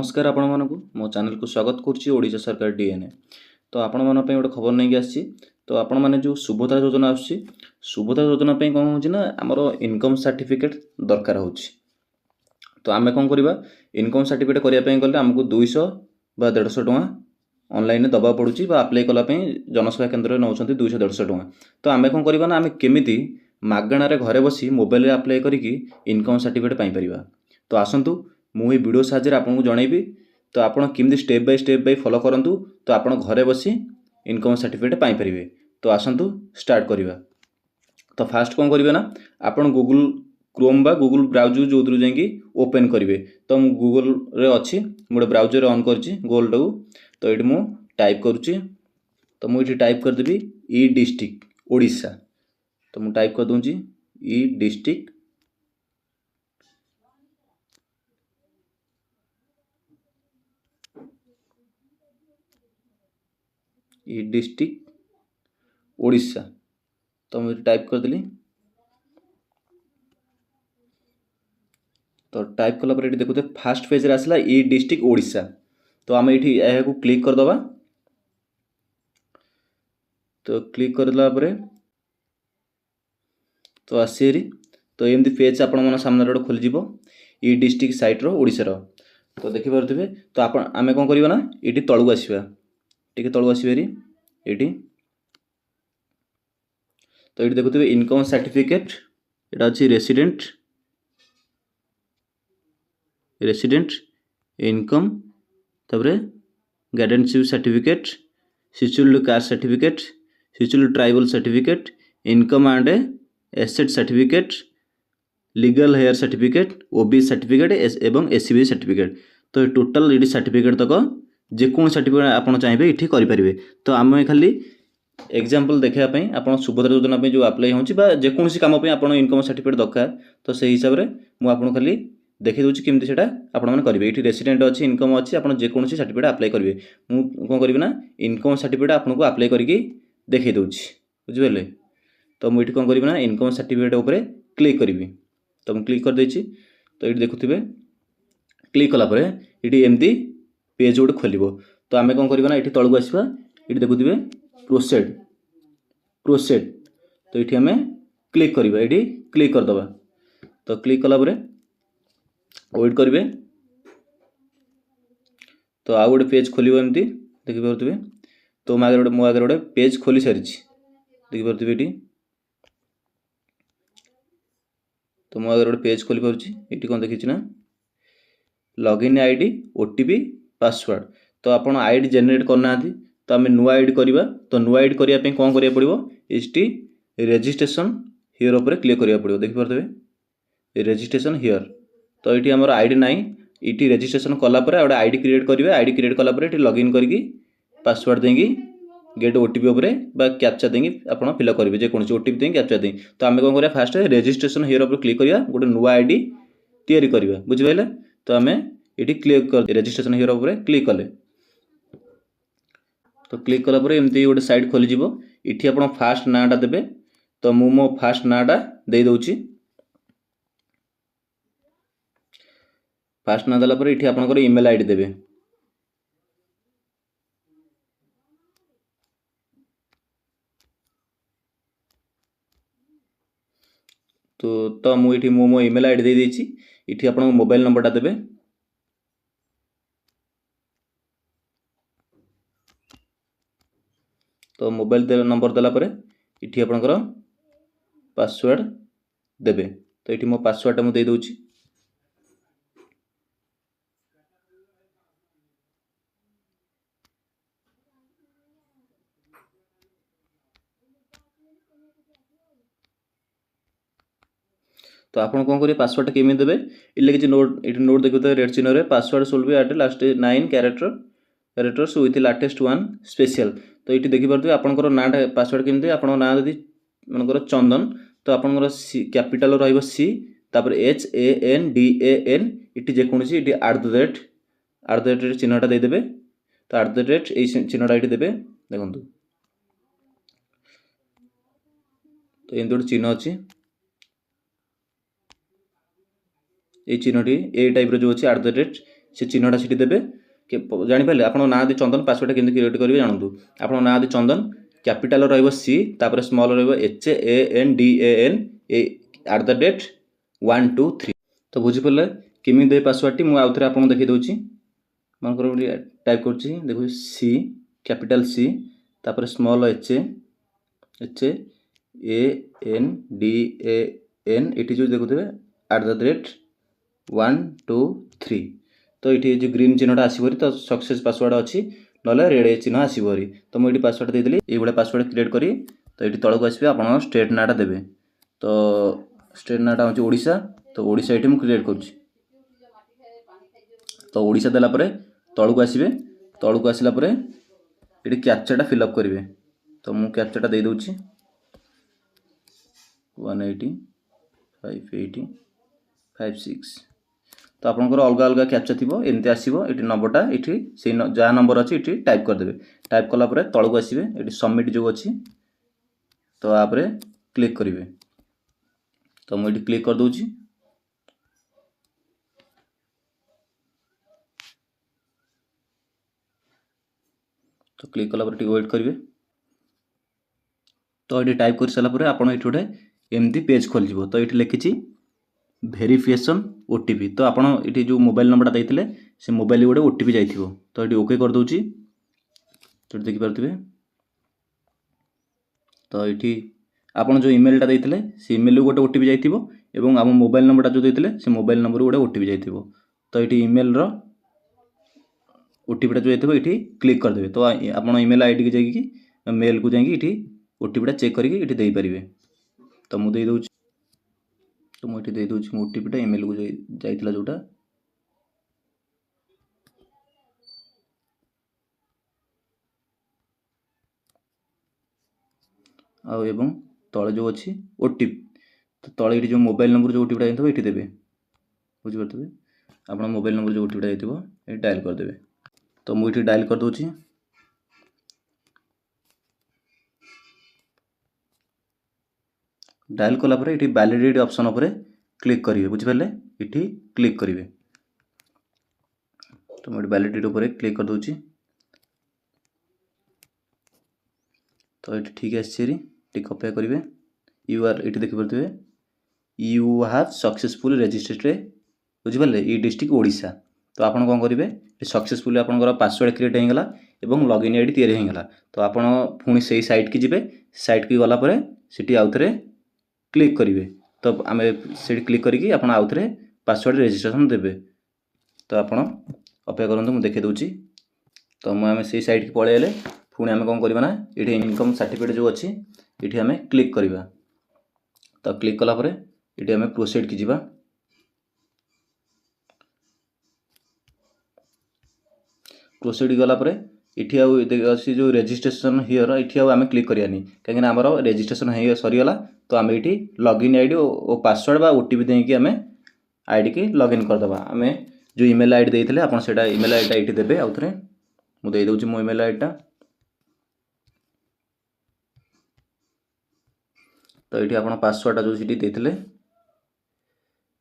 नमस्कार आपण मानकु मो चैनल को स्वागत करुच्ची ओडिशा सरकार डीएनए। तो आपण मन पे गोटे खबर नहीं आसी। तो आपण माने जो सुभद्रा योजना आसी सुभद्रा योजना पे कौन होची ना हमरो इनकम सर्टिफिकेट दरकार होची। तो आमे कौन करबा इनकम सर्टिफिकेट करिया पे गले हमको 200 बा 150 टका ऑनलाइन दबा पड़ुची बा अप्लाई कला पे जनसेवा केंद्र रे नउछंती 200 150 टका। तो आमे कौन करबा ना आमे केमिति मागणा रे घरे बसी मोबाइल रे अप्लाई करिकी इनकम सर्टिफिकेट पाई परिबा। तो आसंतु मु वीडियो साहाय्य आपको जनइबी। तो आप केमती स्टेप बाय फॉलो करंतु तो आप घरे बसी इनकम सर्टिफिकेट पाई परिबे। तो आसंतु स्टार्ट करिबा। तो फास्ट कौन करिवे ना आप गूगल क्रोम बा गूगल ब्राउजर जो जाइए ओपन करिवे। तो मु गूगल रे अच्छी मोटे ब्राउजर ऑन करची गूगल टाऊ। तो ये मु टाइप करुच्ची। तो मुझे टाइप करदेवी ई डिस्ट्रिक्ट ओडिशा। तो मु टाइप कर दूँगी ई डिस्ट्रिक्ट ई डिस्ट्रिक्ट ओडिशा। तो मुझे टाइप करदेली। तो टाइप कला पर देखुते फास्ट पेज रे आसला ई डिस्ट्रिक्ट ओडिशा। तो आम ये यह क्लिक करदबा। तो क्लिक करदेला परे तो आसी तो एमती पेज आपण मन सामने गोटे खोल जीवो ई डिस्ट्रिक्ट साइट रो ओडिशा रो। तो देखि पारुथिबे। तो आपण आमे कोन करबा ना एटी तळु आसीबा टिके तळु आसीबेरी एटी। तो ये देखुथिबे इनकम सर्टिफिकेट एटा अछि रेसिडेंट इनकम तबरे guardianship certificate scheduled caste certificate scheduled tribal certificate income and asset certificate legal heir certificate OBC certificate एवं एससीबी सर्टिफिकेट। तो टोटल ये सर्टिफिकेट तक जेको सर्टिफिकेट आप चाहिए ये करेंगे। तो आम खाली एग्जांपल देखापी आप सुभद्रा योजना जो अप्लाई होकोसी कम आप इनकम सर्टिफिकेट दरकार। तो से हिसाब से मुझे खाली देखी दूसरी केमती से आपने करेंगे। ये रेसिडेंट अच्छी इनकम अच्छी आप जेकोसी सर्टिफिकेट अप्लाई करेंगे। मुझे कौन करी ना इनकम सर्टिफिकेट आपको अप्लाई करके देखी दूसरी बुझे। तो मुझे कौन करी ना इनकम सर्टिफिकेट उपर क्लिक करी। तो मुझे क्लिक कर देछि। तो ये देखुए क्लिक कलापर ये एमती पेज गोटे खोल। तो आम कौन करना ये तलू आसवा ये देखुए प्रोसेड। तो ये आम क्लिक करवा ये क्लिक करदे। तो क्लिक कलापर वेट करेंगे। तो आउ गोटे पेज खोल एमती देखिपे। तो मो आगे गोटे पेज खोली सारी देखिपे ये। तो मो आगे गोटे पेज खोली पार्टी ये कौन देखी ना लॉगिन आईडी ओटीपी पासवर्ड। तो आप आईडी जेनेट करना तो आम नुआ आईडी करवा। तो नुआ आईडी करने कौन करा पड़ो एसटी रेजिस्ट्रेशन हियर उपर क्लिक करा पड़ो देखिपे रेजिस्ट्रेशन हियर। तो ये आम आईडी ना ये रेजिस्ट्रेशन कलापर गोटे आईडी क्रिएट करेंगे। आईडी क्रिएट कलापर लॉगिन करके पासवर्ड देंगे गेट ओटीपी उपर कैप्चा देंगे आप फिलअप करेंगे जेकोसी ओटीपी देंगे कैप्चा देंगे। तो आम कौन करा फास्ट रेजिस्ट्रेशन हियर उपर क्लिक करा गोटे नुआ आईडी तैयारी करवा बुझिपारे। तो आम ये क्लिक कर रेजिस्ट्रेशन हियर उपर क्लिक कले। तो क्लिक कलापर एमती गोटे साइट खोली ये आप फास्ट नाटा देवे। तो मु मो फास्ट नाटा दे दूची। फास्ट ना देलापर ये आपंकर इमेल आईडी देवे। तो मुझे मो इमेल आईडी दे देछि। ये आप मोबाइल नंबरटा देवे। तो मोबाइल नंबर देलापर ये आपंकर पासवर्ड देवे। तो ये मो पासवर्डटा मुझे दे दूची। तो आप कौन करेंगे पासवर्ड केमी देवे ये लिखी नोट ये नोट देखते रेड चिन्ह password should be at last 9 characters with latest one special. तो ये देखिपे आपंकर नाटा पासवर्ड केमी आप ना यदि मनकर चंदन तो आपंकर कैपिटाल सी तापर HANDAN ये जेकोसी ये @ द रेट चिन्हटा देदेवे। तो @ द रेट ये चिन्हटा ये देवे देखो। तो एमती गोटे चिन्ह अच्छी ये चिन्हटी ए टाइप जो अच्छी @ द रेट से चिन्हटा सीटी देबे जानिपारे आप ना दी चंदन पासवर्ड केमती क्रिएट करेंगे जानतु आप ना दी चंदन कैपिटाल रहिबो सी तापर स्मॉल रहिबो HANDAN @123 तो बुझी पड़ले केमी दे पासवर्ड टी मु आउ थरे आपन देखि दउची मन कर टाइप करची देखु सी कैपिटल सी तापर स्मॉल HANDAN एटी जो देखुथे @123 तो ये जो ग्रीन चिन्हटा आसबरी तो सक्सेस पासवर्ड अच्छी ना रेड चिन्ह आसबरी तो मुझे पासवर्ड देदेली ये पासवर्ड क्रिएट करी तो ये तौक आसबे आप स्टेट नाटा देवे तो स्टेट नाटा हूँ ओडिशा तो ओडिशा ये क्रिएट करुँच तो ओडिशा देलापर तौक आसबे तौक आसला ये कैप्चाटा फिलअप करेंगे तो मुझे कैप्चाटा दे दूँगी 180 580 56 तो आपंकर अलग अलग कैप्चा थी एमती आसो ये नंबरटा ये से जहाँ नंबर अच्छी ये टाइप करदे टाइप कलापर तौक आसबे ये सबमिट जो अच्छी तो आप क्लिक करेंगे तो मुझे क्लिक कर दूँगी तो क्लिक कलापर टी वेट करेंगे तो ये टाइप कर सारापर आप गोटे एमती पेज खोल तो ये लिखी भेरिफिकेशन ओटीपी तो आपड़ ये जो मोबाइल नंबरटा देते से मोबाइल गोटे ओटीपी जाइए तो ये ओके कर दूँगी तो देखिपे तो ये आप जो इमेलटा देते से इमेल गोटे ओटीपी जाइए आम मोबाइल नंबरटा जो देते से मोबाइल नंबर गोटे ओटीपी जाइए तो ये इमेल ओटीपीटा जो जाइए ये क्लिक करदे तो आप इमेल आईडी की जाकि मेल को जाकि ओटीपीटा चेक करके दे पारे तो मुझे दे तो मुझे दे दूँ ओटीपीटा इमेल को जाइला जोटा आउ एवं तले जो अच्छी ओटीपी तो तले ये जो मोबाइल नंबर जो ओटीपीटा जाइए ये देवे बुझीपारे आप मोबाइल नंबर जो ओटीपीटा जाइए ये डायल करदे तो मुझे डायल कर दूँगी डायल कलापर ये वैलिडिटी ऑप्शन उपर क्लिक करेंगे बुझीपारे ये क्लिक करेंगे तो मुझे वैलिडिटी उपर क्लिक कर दूँगी तो ये ठीक है अपेक्षा करेंगे यू आर ये देखिपे यू हैव सक्सेसफुल रजिस्टर्ड बुझीपारे ये डिस्ट्रिक्ट ओडिशा तो आप कौन करेंगे सक्सेसफुल आपंकर पासवर्ड क्रिएट होगा और लॉगिन आईडी तैयारी होगा तो आप पुणी से साइट की जी साइट की गलापर से आउ थे क्लिक करेंगे तो आम से क्लिक करके आप आउ थे पासवर्ड रजिस्ट्रेशन देवे तो आप अपेक्षा करूँ मुझे देखे दूँगी तो मुझे से साइट की पलि आए पुणी आम कौन करवा ना ये इनकम सर्टिफिकेट जो अच्छी ये आम क्लिक करवा तो क्लिक कलापर ये आम प्रोसीड की जावा प्रोसीड गलापर ये अच्छी जो रेजिस्ट्रेशन हियर ये आम क्लिक करानी कहीं आमर रेजिस्ट्रेशन सरीगला तो आम ये लॉगिन आईडी और पासवर्ड बा ओटीपी देकी आम आईडी की लॉगिन करदे आम जो इमेल आईडी देते आप इमेल आईडीटा ये देवे आउ थे मुझे दूँ मो इमेल आईडीटा तो ये आप पासवर्डटा जो देते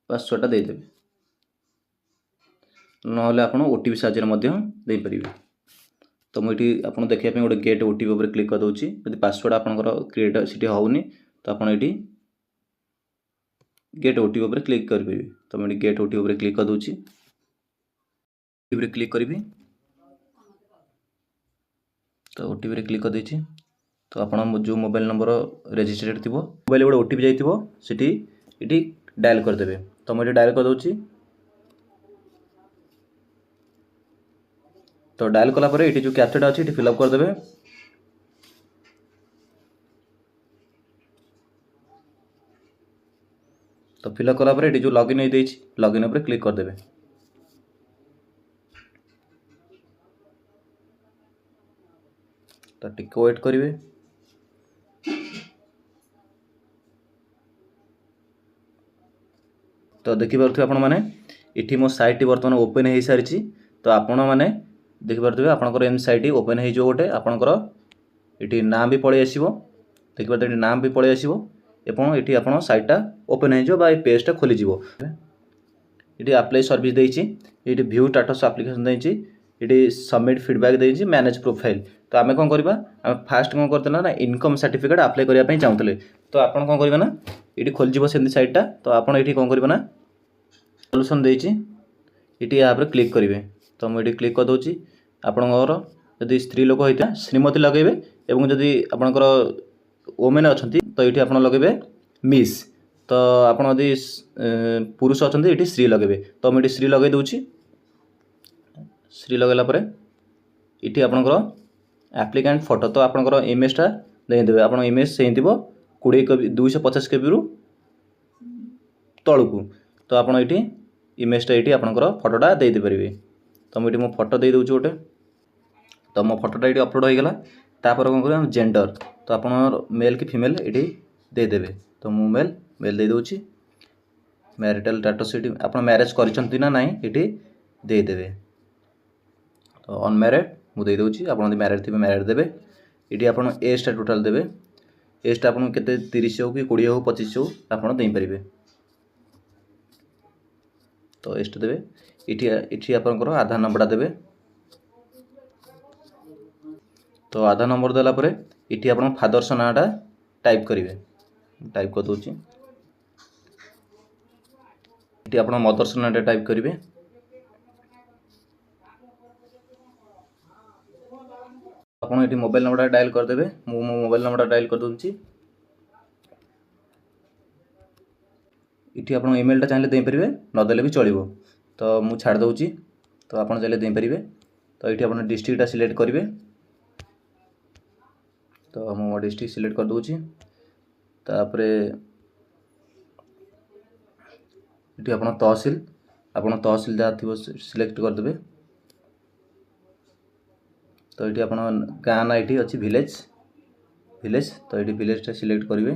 पासवर्डटा देदेवे ना आप ओटीपी साहाय्य पारे तो मुझे आप देखा गोटे गेट ओटीपी उपर क्लिक कर दूँगी यदि पासवर्ड आपंकर क्रिएट सीटी होनी तो आपड़ ये गेट ओटीपी उपर क्लिक करेंगे तो मुझे गेट ओटीपी उपर क्लिक कर दूँगी क्लिक करी तो ओटीपी क्लिक कर देछि तो आप जो मोबाइल नंबर रजिस्टर्ड थी मोबाइल गोटे ओटीपी जाइए ये डायल करदे तो मुझे डायल कर दूँगी तो डायल कलापर ये जो कैप्चाटा अच्छी ये फिलअप करदे तो फिलअप कलापर ये जो लॉगिन हो लॉगिन उपर क्लिक करदे तो टिके वेट करेंगे तो देखिपे आपण मैंने ये मो साइट बर्तमान ओपन हो सारी तो आपण मैंने देखिपे आपंकर एम साइट ओपन हो गोटे आपंकर ये नाम भी पलि आसो देखिए नाम भी पलि आसो ये आप साइटा ओपन हो पेजटा खोलीज ये अप्लाई सर्विस देती ये व्यू स्टेटस एप्लिकेशन देती ये सबमिट फीडबैक देती मैनेज प्रोफाइल। तो आम कौन करवा फास्ट कौन करते ना इनकम सर्टिफिकेट अप्लाई करने चाहूले तो आप कौन करेंगे ना ये खोलजी से साइटा तो आप ये कौन करेंगे ना सॉल्यूशन देती ये यहाँ क्लिक करेंगे तो मुझे क्लिक करदे आपणकर जदि स्त्री लोक होता श्रीमती लगेबे एवं जदि आपणकर वोमेन अच्छा तो ये आप लगे मिस तो आप पुरुष अच्छा ये श्री लगे तो मुझे श्री लगे दूसरी श्री लगेला ये आपणकर एप्लिकेंट फोटो तो आपणकर इमेजटा देदेवे आप इमेज से 20 KB 250 KB रु तलू तो आप ये इमेजटा ये आपणकर फोटोटा देदेपारे तो मुझे मो फोटो दे दूँ गोटे तो मो फोटोटा ये अपलोड हो गला तापर कौन कर जेंडर तो आप मेल कि फीमेल ये देदेवे तो मु मेल मेल दे दूँ मैरिटल स्टेटस ये आप मैरेज कर ना नहीं ये देदेवे तो अनमैरिड मुझे दूँ आप मैरिड थे मैरिड देवे ये आप एजटा टोटाल देवे एजटा आपको केते 30 हो कि 20 हो 25 हो आप देपारे तो एजटा देवे ये आपंकर आधार नंबरटा देवे तो आधार नंबर देलापर ये आप फादर्स नाटा टाइप करेंगे टाइप कर दूँ ये आप मदर्स नाटा टाइप करेंगे आप ये मोबाइल नंबर डायल करदे मो मोबाइल नंबर डायल कर दूँगी ये आप इमेलटा चाहिए देपारे नदेले भी चलो तो मु छाड़ दूँ तो आप चाहिए देपारे तो ये आप डिस्ट्रिक्टा सिलेक्ट करेंगे तो मो डिस्ट्रिक्ट सिलेक्ट कर दूँ तापर ये आप तहसिल जहाँ थी सिलेक्ट करदे तो ये आप गाँ ना ये अच्छी विलेज विलेज तो ये विलेजटा सिलेक्ट करेंगे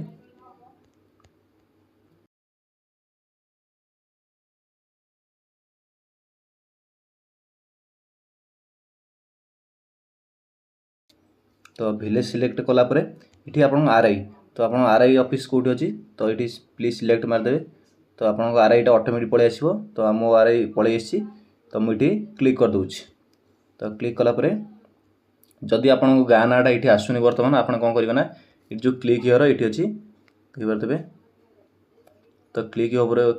तो विलेज सिलेक्ट कलापर ये आप RI तो आप RI ऑफिस कौटी अच्छी तो ये प्लीज सिलेक्ट मारदे तो आप RI ऑटोमेटिक पलि आसो तो मो RI पलि आसी तो मुझे क्लिक कर दूँ तो क्लिक कलापर जदि आप गाँ नाटा ये आसुनी बर्तमान आप कौन करेंगे ना ये जो क्लिक हियर ये अच्छी देखिए तो क्लिक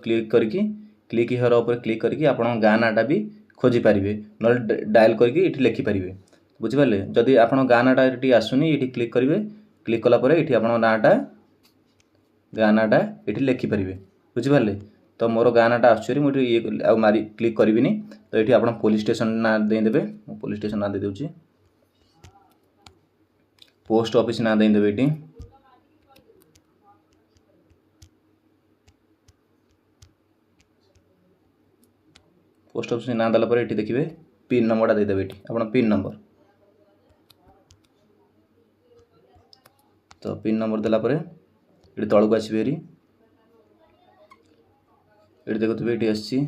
क्लिक करके क्लिक हियर उपर क्लिक करके आप गाँ नाटा भी खोजी पारे ना डायल करके ये लिखिपारे बुझिपारे जदि आप गाँ नाटा ये आसुनी ये क्लिक करेंगे क्लिक कलापर ये आप नाटा गाँ नाटा ये लिखिपारे बुझिपारे तो मोर गाँ नाटा आसुरी मुझे ये मारी क्लिक करी तो ये आप पुलिस स्टेशन ना देदेवे पुलिस स्टेशन ना दे दूँ पोस्ट ऑफिस ना देदेवे ये पोस्ट ऑफिस ना देला ये देखिए पिन नंबरटा देदेवे ये आप पिन नंबर तो पिन नंबर देलापर ये तलू को आसबे ये देखुए ये आसी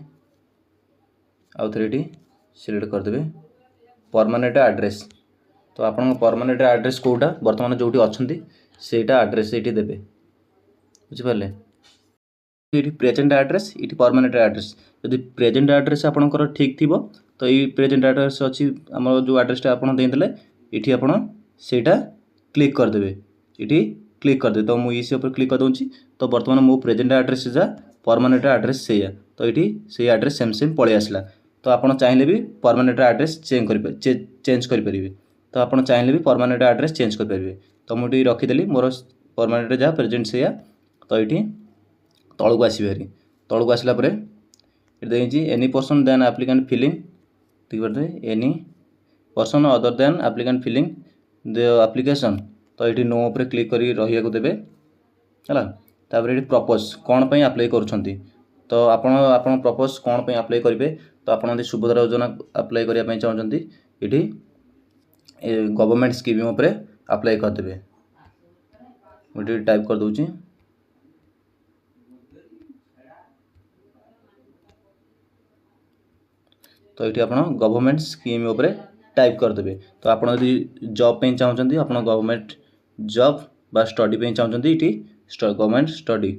आउ थे ये सिलेक्ट करदे परमानेंट एड्रेस तो आप परमानेंट एड्रेस कौटा बर्तमान जो अच्छा सेटा एड्रेस ये देवे बुझिपारे ये प्रेजेंट एड्रेस ये परमानेंट एड्रेस जदि प्रेजेंट एड्रेस आपंकर ठीक थी तो ये प्रेजेंट एड्रेस अच्छी आम जो एड्रेसटा आप देते ये आपटा क्लिक करदे ये क्लिक करदे तो मुझे क्लिक कर दूँ तो बर्तमान मो प्रेजेंट एड्रेस जा परमानेंट एड्रेस से तो ये से एड्रेस सेम सेम पलि आसला तो आप चाहिए भी परमानेंट एड्रेस चेंज करेंगे तो आप चाहिए भी परमानेंट एड्रेस चेंज करेंगे तो मुझे रखीदेली मोर परमानेंट जहाँ प्रेजेंट से तो ये तलू को आसबे हारी तलू को आसला देखिए any person than applicant filling देखिए any person other than applicant filling the application तो ये नो उपर क्लिक कर रही देवे है तापर ये प्रपोज कौन पे अप्लाई करुँच तो आप प्रपोज कौन पे अप्लाई करेंगे तो आप सुभद्रा योजना अप्लाई करने चाहते ये गवर्नमेंट स्कीम उपर अप्लाई करदे मुझे टाइप कर दूँ तो ये आप गवर्नमेंट स्कीम उपर टाइप करदे तो आप जॉब पे चाहते आप गवर्नमेंट जॉब बा स्टडी पे चाहते ये गवर्नमेंट स्टडी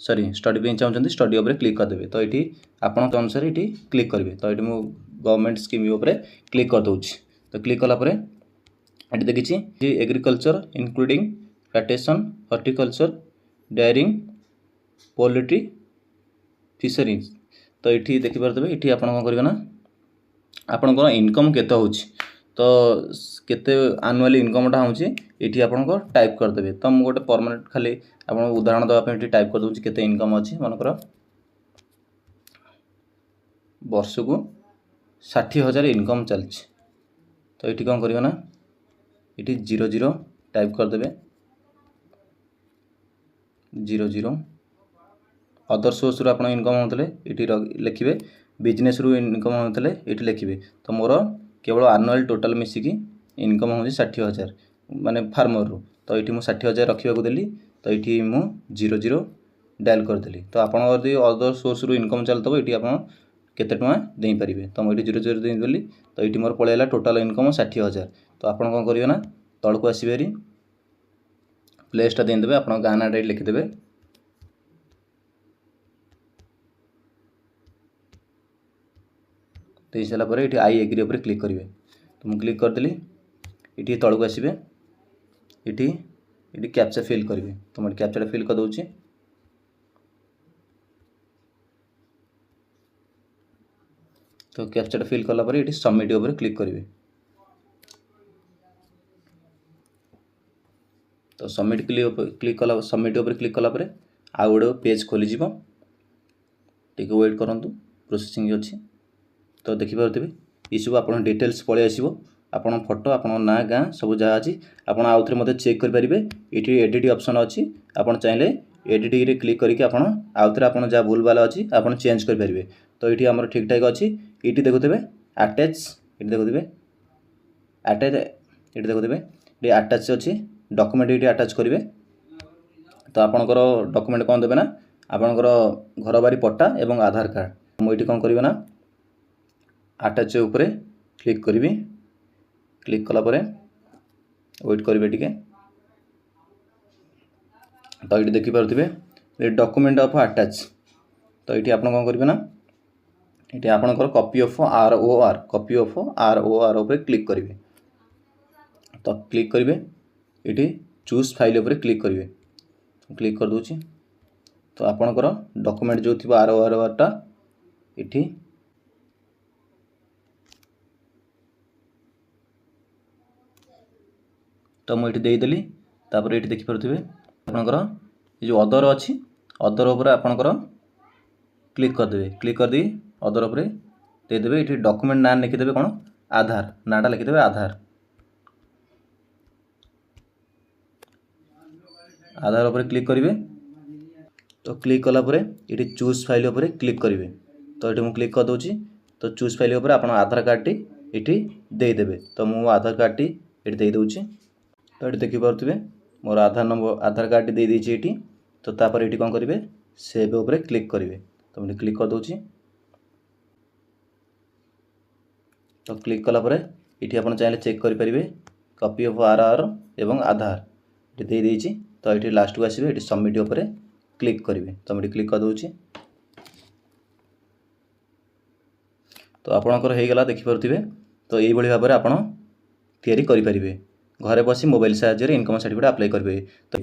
सॉरी स्टडी पे चाहते स्टडी उपर क्लिक करदे। तो ये आपण अनुसार ये क्लिक करेंगे। तो ये मुझे गवर्नमेंट स्कीम उपर क्लिक कर दूँ। तो क्लिक कलापर ये देखिए agriculture including plantation horticulture dairying poultry fisheries. तो ये देखिपे ये आप करेंगे ना आपंकर इनकम केते हो तो केते आनुअली इनकमटा होती आपको टाइप करदे। तो मुझे गोटे परमानेंट खाली आप उदाहरण देवाई टाइप कर दूसरी केते इनकम अच्छी मनकर वर्ष को 60,000 इनकम चलती। तो ये कौन करेंगे ना ये 00 टाइप करदे 00 अदर सोर्स रू आप इनकम होते ये लिखे बिजनेस रू इनकम होते ये लिखे। तो मोर केवल आनुअल टोटाल मिसिकी इनकम हो 60,000 माने फार्मर रू। तो ये मुझे 60,000 रखा देली। तो ये मुझे 00 डायल करदेली। तो आप अदर सोर्स रू इनकम चलता ये आप केते टଙ୍କା देपारे। तो मुझे 00 देदेली। तो ये मोर पलैला टोटाल इनकम 60,000। तो आप कौन करेंगे ना तौक आसबेरी प्लेसटा देदेवे आप गाँ नाटा लिखिदेवे दे सारापर ये आई एग्री उपर क्लिक करेंगे। तो मुझे क्लिक करदेली ये तौक आसबे ये कैप्चा फिल करेंगे। तो मुझे कैप्चाटा फिल कर दूँगी। तो कैप्चाटा फिल कलापर ये सबमिट उपर क्लिक करेंगे। तो सबमिट क्लिक कला सबमिट उपर क्लिक कलापर आउ गोटे पेज खोलीज टे वेट करूँ प्रोसेसिंग अच्छी। तो देखिपे ये सब आप डिटेल्स पलि आसो आप फोटो आप ना गाँ सब जहाँ अच्छी आप आउ थे मत चेक करेंगे। ये एडिट ऑप्शन अच्छी आप चाहिए एडिटिंग क्लिक करके आउ थे आप जहाँ भूल भाल अच्छी आप चेंज करेंगे। तो ये आम ठीक ठाक अच्छी ये देखुए आटाच ये देखुए आटाच ये देखुए ये आटाच अच्छी डॉक्यूमेंट ये आटाच करेंगे। तो आपणकर डॉक्यूमेंट कौन देवे ना आपणकर घर बारी पट्टा एवं आधार कार्ड। मुझे कौन करेंगे ना आटाच उपरे क्लिक करी क्लिक कलापर वेट करेंगे टिके। तो ये देखिपे डॉक्यूमेंट ऑफ अटैच। तो ये आप कौन करेंगे ना ये आपणकर कॉपी ऑफ ROR उपर क्लिक करेंगे। तो क्लिक करेंगे ये चूज फाइल उपर क्लिक करेंगे। क्लिक कर दूँ। तो आपणकर डॉक्यूमेंट जो थी RORटा ये तो मुझे देदेली। तापर ये देखिपे आपणकर ये जो अदर अच्छी अदर उपर आपणकर क्लिक करदे। क्लिक करदे अदर उपर देदेवे ये डॉक्यूमेंट ना लिखिदेवे कौन आधार नाटा लिखिदेवे आधार उपर क्लिक करेंगे। तो क्लिक कलापर ये चूज फाइल उपर क्लिक करेंगे। तो ये मुझे क्लिक कर दूँ। तो चूज फाइल उपर आप आधार कार्ड ये देदेवे। तो मो आधार कार्ड ये दे दूँ। तो ये देखिपे मोर आधार नंबर आधार कार्ड दे दीजिए ये। तो तापर ये कौन करेंगे सेव उपर क्लिक करेंगे। तो मुझे क्लिक कर दूँ। तो क्लिक कलापर ये आप चाहिए चेक करेंगे कॉपी ऑफ ROR एवं आधार ये दे देइछि। तो ये लास्ट को आसबे ये सबमिट उपर क्लिक करेंगे। तो मुझे क्लिक कर दूँ। तो आपणकर होगला देखिपे। तो यही भाव में आप तैयारी करेंगे घरे बस मोबाइल साहाय्य इनकम सर्टिफिकेट अप्लाई करेंगे। तो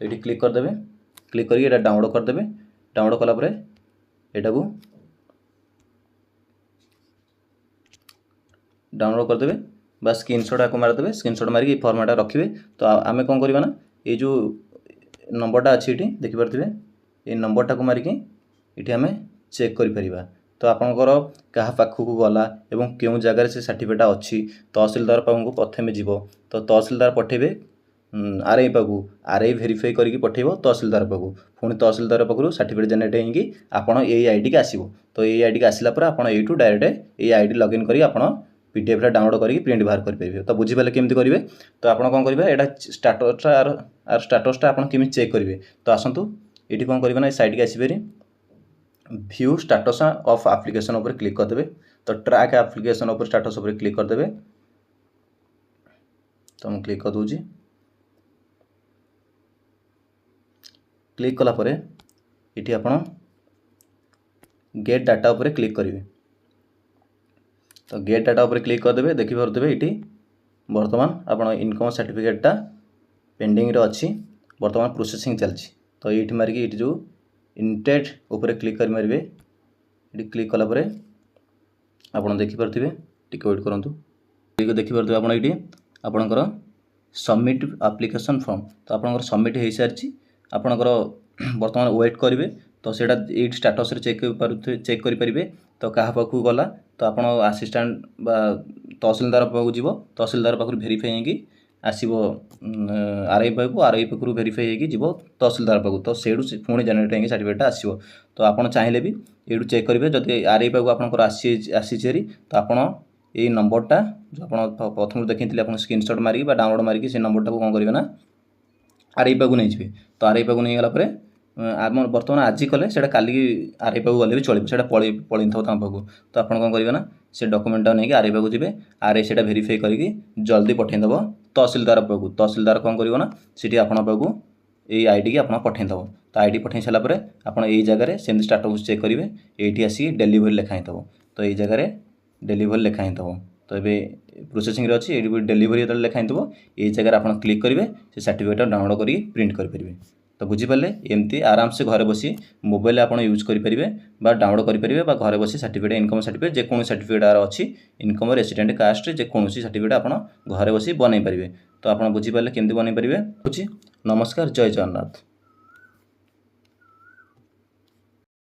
ये क्लिक करदे क्लिक करके डाउनलोड करदे डाउनलोड कलापर यहाँ को डाउनलोड करदे बस स्क्रीनशॉट आपको मारदे स्क्रीनशॉट मारिक फॉर्मेटा रखिए। तो आम कौन करवा ना ये जो नंबरटा अच्छी ये देखिपे ये नंबरटा को मारिक ये आम चेक करें। तो आपणकर क्या पाखक गला एवं क्यों जगार से सर्टिफिकेट अच्छी तहसिलदार पाखक प्रथम जीव। तो तहसिलदार पठेबे RI पाखु RI भेरीफाई करके पठेब तहसिलदार पाखु पुणी तहसिलदार पाखु सर्टिफिकेट जेनेरेट होगी आपड़ ये आईडी की आसो। तो ये आईडी की आसला आप यू डायरेक्ट ये आईडी लॉगिन करी आप PDF डाउनलोड करके प्रिंट बाहर करेंगे। तो बुझीपारे केमती करेंगे। तो आप कौन करेंगे यहाँ स्टाटसटा आप केमी चेक करेंगे। तो आसतु ये कौन करेंगे ना साइड की आसपे व्यू स्टाटस ऑफ एप्लिकेशन उपर क्लिक करदे। तो ट्रैक एप्लिकेशन उपर स्टाटस उपर क्लिक करदे। तो मैं क्लिक कर दूँ। क्लिक कलापर ये आप गेट डाटा उपर क्लिक करेंगे। तो गेट डाटा उपर क्लिक करदे देखिपे ये बर्तमान आप इनकम सर्टिफिकेटा पेंडिंग अच्छी बर्तमान प्रोसेसिंग चलती। तो ये मारिक ये जो इनटेट उपर क्लिक कर मारे ये क्लिक कलापर आप देखिपे टिके वेट करूँ देखिपे आप ये आपणकर सबमिट एप्लिकेशन फॉर्म तो आपंकर सबमिट हो सारी आपणकर बर्तमान वेट करेंगे। तो सेटा ये स्टाटस चेक करेंगे तो क्या पाखु गला तो आप आसिस्टांट बा तहसिलदार पाखु जीव तहसिलदार पाखु भेरीफाई होगी आसो आरआई पाखु आरआई पाखु भेरीफाई होगी जीव तहसिलदार पाखु तो सेठू पुणी जेनेट होगी सर्टिफिकेट आसो। तो आप चाहिए भी ये चेक करेंगे जब आरआई पाखु आपंकर आसी तो आप ये नंबरटा जो आप प्रथम देखी आप स्क्रीनशॉट मारिक डाउनलोड मारिक से नंबरटा को कौन करेंगे ना आरआई पाखु नहीं जाए। तो आरआई पाखु नहीं गला आम बर्तमान आज कले से काली आरआई पाखु गले भी चलो से पलि था पाखु। तो आप कौन करेंगे ना से डॉक्यूमेंटा नहीं आरआई पाखु जी आरआई से भेरीफाई करके जल्दी पठेदेव तहसिलदार पाखु। तहसिलदार कौन करेंगे ना सीटी आप पाखु ये आईडी की आप पठेदेव। तो आईडी पठे सारापर आप जगह सेमती स्टाटस चेक करेंगे ये आसिक डेलीवरी लिखाई थो। तो ये जगह डेलीवरी लिखाई थो। तो ये प्रोसेसिंग अच्छी ये डेलीवरी जो लिखाई थो ये जगह आप क्लिक करेंगे से सर्टिफिकेट डाउनलोड कर प्रिंट करेंगे। तो बुझीपारे एमती आराम से घर बसी मोबाइल आप यूज करेंगे डाउनलोड करेंगे घर बसी सर्टिफिकेट इनकम सर्टिफिकेट जेको सर्टिफिकेट अच्छी इनकम रेसिडेंट कास्ट जेको सर्टिफिकेट आप घर बसी बनई पारे। तो आप बुझीपारे केमती बनई पारे। नमस्कार, जय जगन्नाथ।